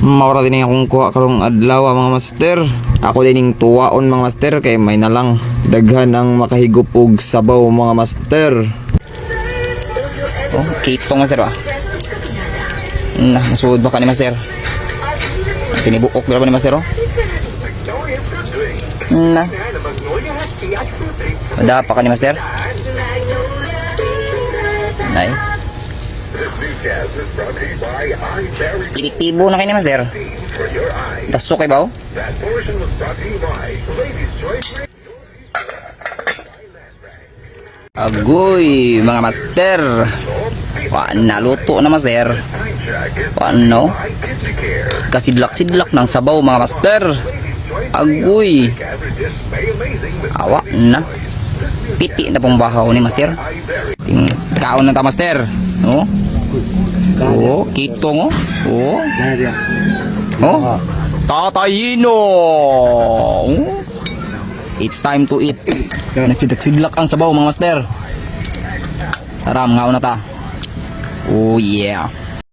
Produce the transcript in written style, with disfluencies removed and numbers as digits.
Maura din akong kuha karong adlaw mga master. Ako din yung tuwaon mga master kay may nalang daghan ang makahigop og sabaw mga master. Oh, kitong master ba? Nasuod ba ka ni master? Tinibuok ba ni master oh? Wala pa ka ni master? Ay. Tinitibo na kayo ni master. Tasok kayo ba oh? Agoy mga master. Naluto na master. Ano? Kasidlak-sidlak ng sabaw mga master. Agoy. Awa na. Piti na pong bahaw ni master. Kaon na ta master. Oh. Oh, kitong oh. Oh. Oh. Tatayino. Oh. It's time to eat. Nagsidlak ang sabaw mga master. Taram, ngaon na ta. Oh yeah.